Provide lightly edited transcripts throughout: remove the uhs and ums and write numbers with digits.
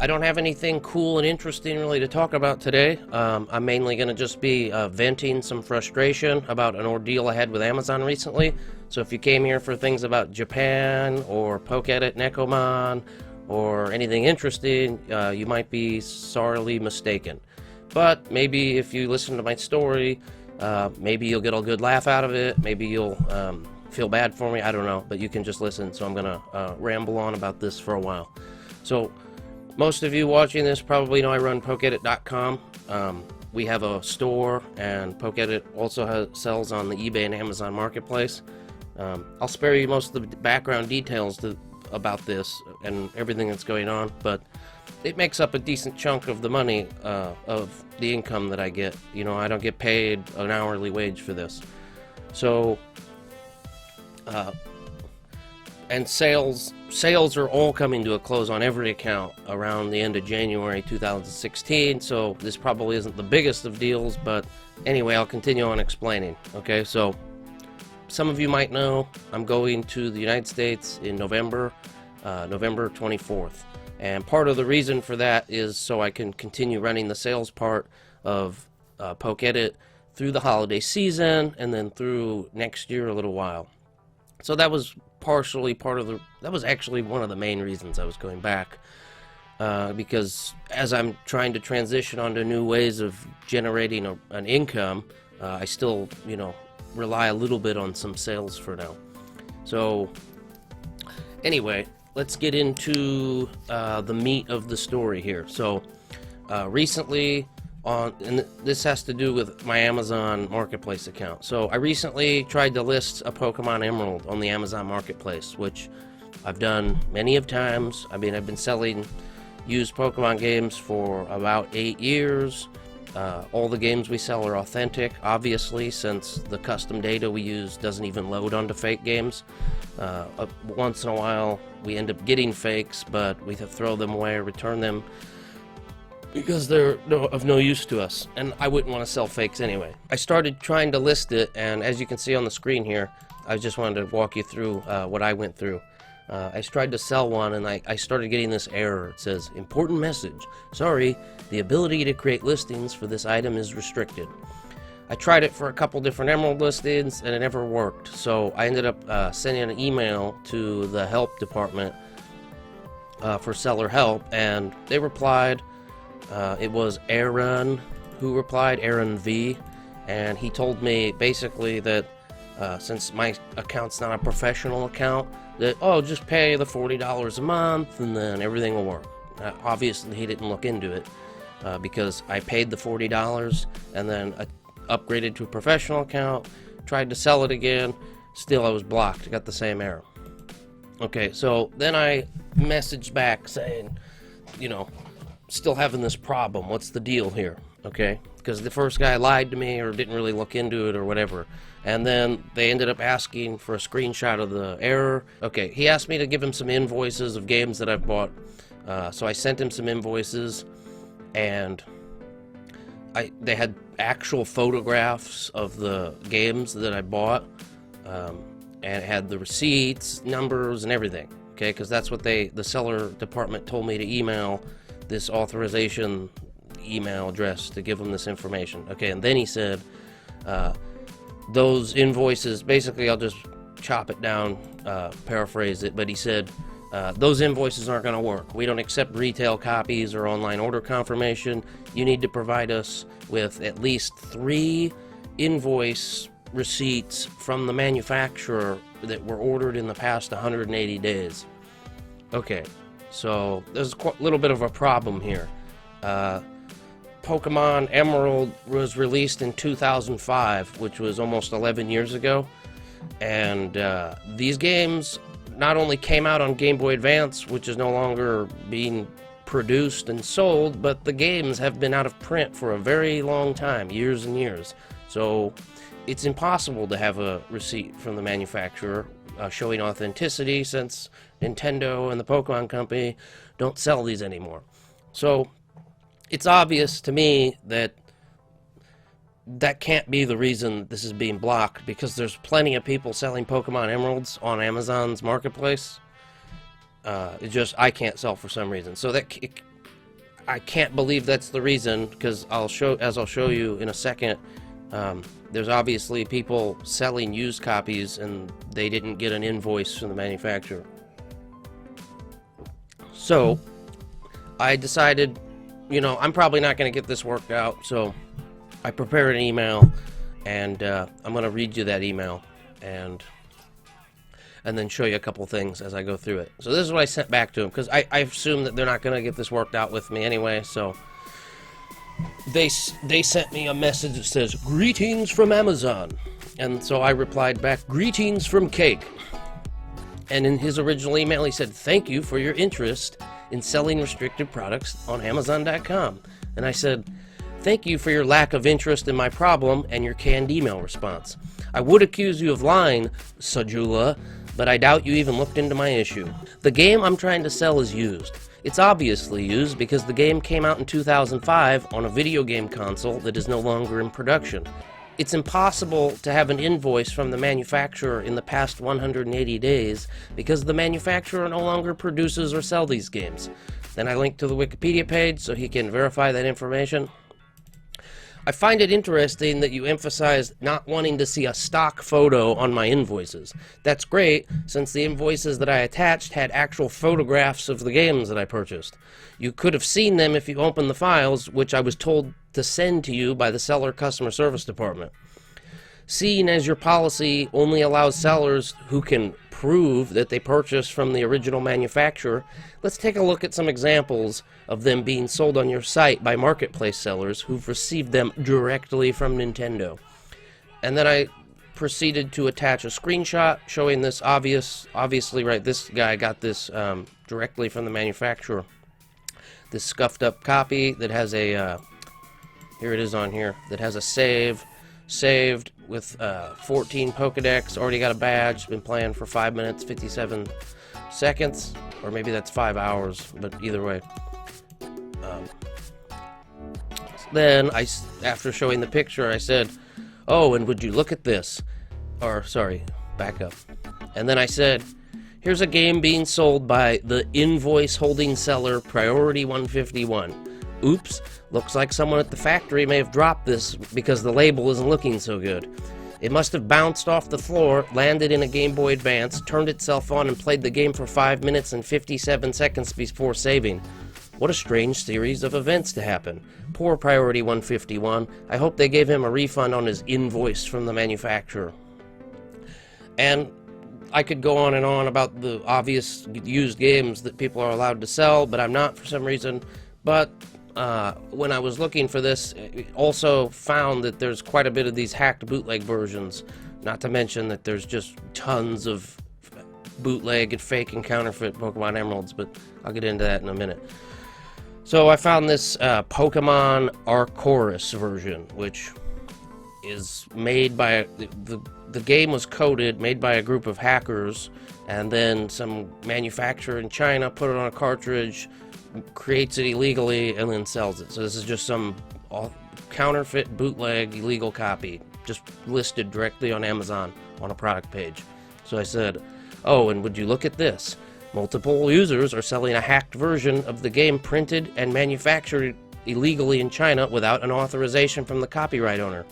I don't have anything cool and interesting really to talk about today. I'm mainly going to just be venting some frustration about an ordeal I had with Amazon recently. So if you came here for things about Japan or Poke Edit Nekomon or anything interesting, you might be sorely mistaken. But maybe if you listen to my story, maybe you'll get a good laugh out of it. Maybe you'll feel bad for me. I don't know. But you can just listen. So I'm going to ramble on about this for a while. So most of you watching this probably know I run PokeEdit.com. We have a store, and PokeEdit also sells on the eBay and Amazon marketplace. I'll spare you most of the background details about this and everything that's going on, but it makes up a decent chunk of the money of the income that I get. You know, I don't get paid an hourly wage for this. So, and sales are all coming to a close on every account around the end of January 2016, so this probably isn't the biggest of deals, but anyway, I'll continue on explaining. Okay, so some of you might know I'm going to the United States in November 24th, and part of the reason for that is so I can continue running the sales part of Poke Edit through the holiday season and then through next year a little while. So that was partially that was actually one of the main reasons I was going back, because as I'm trying to transition onto new ways of generating an income, I still, you know, rely a little bit on some sales for now. So anyway, let's get into the meat of the story here. So recently, and this has to do with my Amazon Marketplace account. So I recently tried to list a Pokemon Emerald on the Amazon Marketplace, which I've done many of times. I mean, I've been selling used Pokemon games for about 8 years. All the games we sell are authentic, obviously, since the custom data we use doesn't even load onto fake games. Once in a while, we end up getting fakes, but we have to throw them away or return them because they're of no use to us, and I wouldn't want to sell fakes anyway. I started trying to list it, and as you can see on the screen here, I just wanted to walk you through what I went through. I tried to sell one, and I started getting this error. It says, "Important message. Sorry, the ability to create listings for this item is restricted." I tried it for a couple different Emerald listings, and it never worked. So I ended up sending an email to the help department for seller help, and they replied. It was Aaron who replied, Aaron V, and he told me basically that since my account's not a professional account, that, oh, just pay the $40 a month and then everything will work. Obviously, he didn't look into it because I paid the $40 and then I upgraded to a professional account, tried to sell it again, still I was blocked. I got the same error. Okay, so then I messaged back saying, you know, still having this problem. What's the deal here? Okay, because the first guy lied to me or didn't really look into it or whatever, and then they ended up asking for a screenshot of the error. Okay, he asked me to give him some invoices of games that I've bought, so I sent him some invoices, and they had actual photographs of the games that I bought, and it had the receipts, numbers, and everything. Okay, because that's what the seller department told me to email this authorization email address to give them this information. Okay, and then he said those invoices, basically I'll just chop it down, paraphrase it, but he said those invoices aren't going to work. We don't accept retail copies or online order confirmation. You need to provide us with at least 3 invoice receipts from the manufacturer that were ordered in the past 180 days. Okay, so there's a little bit of a problem here. Pokemon Emerald was released in 2005, which was almost 11 years ago, and these games not only came out on Game Boy Advance, which is no longer being produced and sold, but the games have been out of print for a very long time, years and years. So it's impossible to have a receipt from the manufacturer showing authenticity, since Nintendo and the Pokemon Company don't sell these anymore. So it's obvious to me that that can't be the reason this is being blocked, because there's plenty of people selling Pokemon Emeralds on Amazon's marketplace. I can't sell for some reason. So I can't believe that's the reason, because I'll show you in a second. There's obviously people selling used copies and they didn't get an invoice from the manufacturer. So I decided, I'm probably not going to get this worked out, so I prepared an email, and I'm going to read you that email and then show you a couple things as I go through it. So this is what I sent back to them, because I assume that they're not going to get this worked out with me anyway, so they sent me a message that says, "Greetings from Amazon." And so I replied back, "Greetings from Cake." And in his original email, he said, "Thank you for your interest in selling restricted products on Amazon.com. And I said, "Thank you for your lack of interest in my problem and your canned email response. I would accuse you of lying, Sajula, but I doubt you even looked into my issue. The game I'm trying to sell is used. It's obviously used because the game came out in 2005 on a video game console that is no longer in production. It's impossible to have an invoice from the manufacturer in the past 180 days because the manufacturer no longer produces or sells these games." Then I linked to the Wikipedia page so he can verify that information. "I find it interesting that you emphasize not wanting to see a stock photo on my invoices. That's great, since the invoices that I attached had actual photographs of the games that I purchased. You could have seen them if you opened the files, which I was told to send to you by the seller customer service department. Seeing as your policy only allows sellers who can prove that they purchased from the original manufacturer, let's take a look at some examples of them being sold on your site by marketplace sellers who've received them directly from Nintendo." And then I proceeded to attach a screenshot showing this obviously, right, this guy got this directly from the manufacturer. This scuffed up copy that has a, here it is on here, that has a saved with 14 Pokedex, already got a badge, been playing for 5 minutes, 57 seconds, or maybe that's 5 hours, but either way. Then, after showing the picture, I said, "Oh, and would you look at this?" Or, sorry, back up. And then I said, "Here's a game being sold by the invoice holding seller Priority 151. Oops, looks like someone at the factory may have dropped this because the label isn't looking so good. It must have bounced off the floor, landed in a Game Boy Advance, turned itself on and played the game for 5 minutes and 57 seconds before saving. What a strange series of events to happen. Poor Priority 151. I hope they gave him a refund on his invoice from the manufacturer." And I could go on and on about the obvious used games that people are allowed to sell, but I'm not for some reason. But when I was looking for this, I also found that there's quite a bit of these hacked bootleg versions, not to mention that there's just tons of bootleg and fake and counterfeit Pokemon Emeralds, but I'll get into that in a minute. So I found this Pokemon Arceus version, which is made by the game was coded, made by a group of hackers, and then some manufacturer in China put it on a cartridge, creates it illegally, and then sells it. So this is just some counterfeit, bootleg, illegal copy, just listed directly on Amazon on a product page. So I said, "Oh, and would you look at this? Multiple users are selling a hacked version of the game printed and manufactured illegally in China without an authorization from the copyright owner.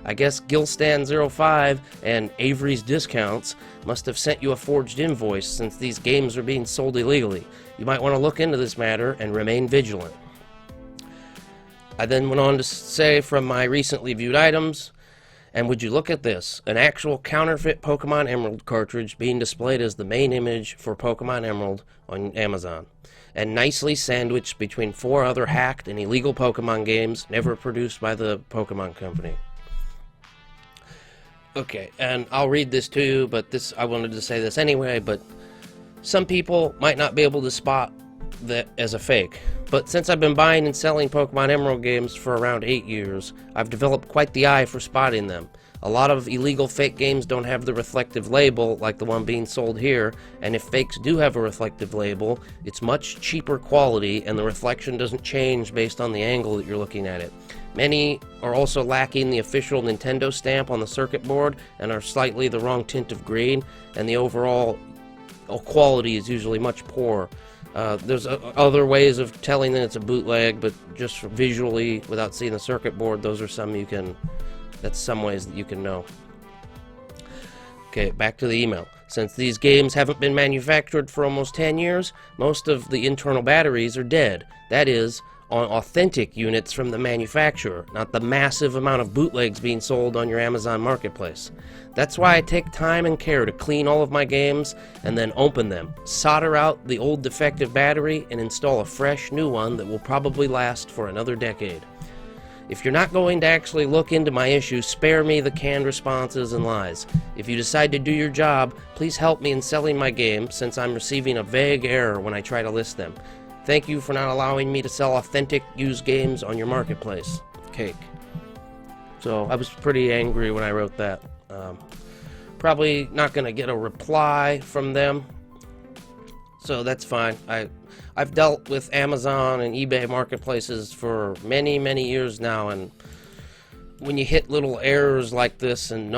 I guess Gilstan05 and Avery's Discounts must have sent you a forged invoice since these games are being sold illegally. You might want to look into this matter and remain vigilant." I then went on to say, from my recently viewed items, "And would you look at this, an actual counterfeit Pokemon Emerald cartridge being displayed as the main image for Pokemon Emerald on Amazon, and nicely sandwiched between 4 other hacked and illegal Pokemon games never produced by the Pokemon Company." Okay, and I'll read this to you, but I wanted to say this anyway, but some people might not be able to spot that as a fake. But since I've been buying and selling Pokemon Emerald games for around 8 years, I've developed quite the eye for spotting them. A lot of illegal fake games don't have the reflective label like the one being sold here, and if fakes do have a reflective label, it's much cheaper quality and the reflection doesn't change based on the angle that you're looking at it. Many are also lacking the official Nintendo stamp on the circuit board and are slightly the wrong tint of green, and the overall quality is usually much poorer. There's other ways of telling that it's a bootleg, but just visually, without seeing the circuit board, those are some you can. That's some ways that you can know. Okay, back to the email. Since these games haven't been manufactured for almost 10 years, most of the internal batteries are dead. That is, on authentic units from the manufacturer, not the massive amount of bootlegs being sold on your Amazon marketplace. That's why I take time and care to clean all of my games and then open them, solder out the old defective battery, and install a fresh new one that will probably last for another decade. If you're not going to actually look into my issue, spare me the canned responses and lies. If you decide to do your job, please help me in selling my game, since I'm receiving a vague error when I try to list them. Thank you for not allowing me to sell authentic used games on your marketplace. Cake. So I was pretty angry when I wrote that. Probably not going to get a reply from them, so that's fine. I've dealt with Amazon and eBay marketplaces for many years now, and when you hit little errors like this and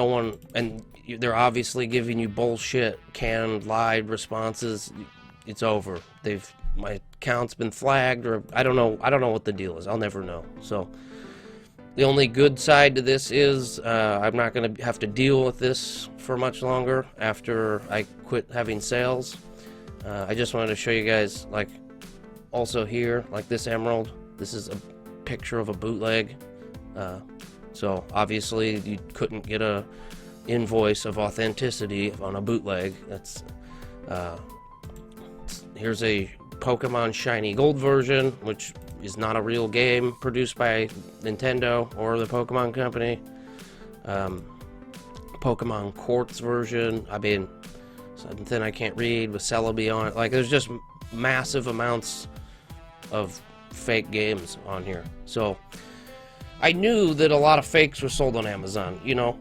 they're obviously giving you bullshit canned lied responses, it's over. My account's been flagged, or I don't know what the deal is. I'll never know. So the only good side to this is I'm not going to have to deal with this for much longer after I quit having sales. I just wanted to show you guys, like, also here, like this emerald, this is a picture of a bootleg. So obviously you couldn't get a invoice of authenticity on a bootleg. That's here's a Pokemon Shiny Gold version, which is not a real game produced by Nintendo or the Pokemon Company. Pokemon Quartz version, I mean, something I can't read with Celebi on it. Like, there's just massive amounts of fake games on here. So I knew that a lot of fakes were sold on Amazon. You know,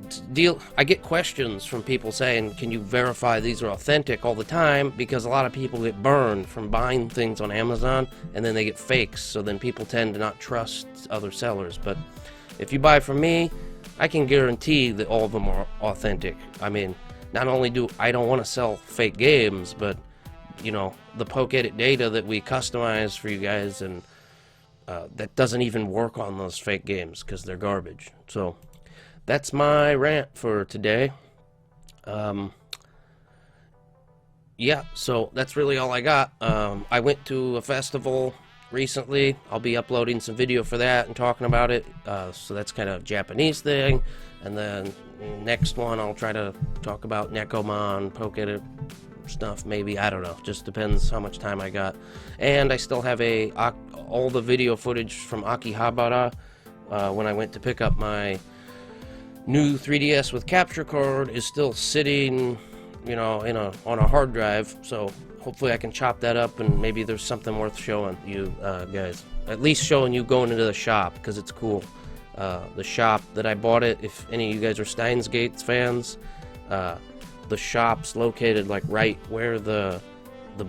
I get questions from people saying, can you verify these are authentic, all the time, because a lot of people get burned from buying things on Amazon and then they get fakes, so then people tend to not trust other sellers. But if you buy from me, I can guarantee that all of them are authentic. I mean, not only I don't want to sell fake games, but, you know, the poke edit data that we customize for you guys, and that doesn't even work on those fake games because they're garbage. So that's my rant for today. Yeah, so that's really all I got. I went to a festival recently. I'll be uploading some video for that and talking about it. So that's kind of a Japanese thing. And then next one I'll try to talk about Nekomon, poke edit stuff, maybe. I don't know, just depends how much time I got. And I still have all the video footage from Akihabara when I went to pick up my new 3DS with capture card is still sitting, you know, on a hard drive. So hopefully I can chop that up, and maybe there's something worth showing you guys. At least showing you going into the shop, because it's cool. The shop that I bought it, if any of you guys are Steins Gates fans, the shop's located like right where the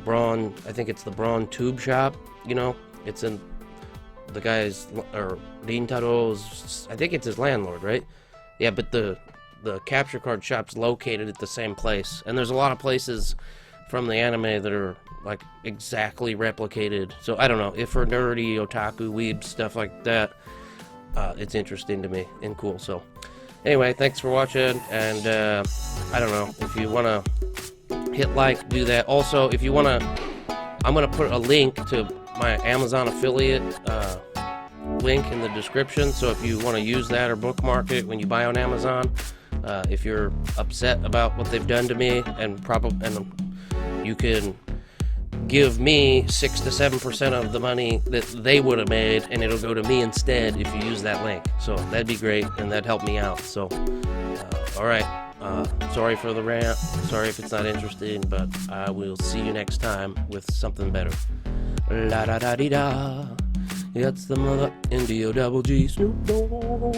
Braun, I think it's the Braun Tube shop, you know, it's in the guy's, or Rintaro's, I think it's his landlord, right? Yeah, but the capture card shop's located at the same place, and there's a lot of places from the anime that are like exactly replicated. So I don't know, if for nerdy otaku weeb stuff like that, it's interesting to me and cool. So anyway, thanks for watching, and I don't know, if you want to hit like, do that. Also, if you want to, I'm going to put a link to my Amazon affiliate link in the description, so if you want to use that or bookmark it when you buy on Amazon, if you're upset about what they've done to me, and you can give me 6 to 7% of the money that they would have made, and it'll go to me instead if you use that link. So that'd be great, and that'd help me out. So alright, sorry for the rant, sorry if it's not interesting, but I will see you next time with something better. La da da dee da, it's the mother Indio double G Snoop Dogg.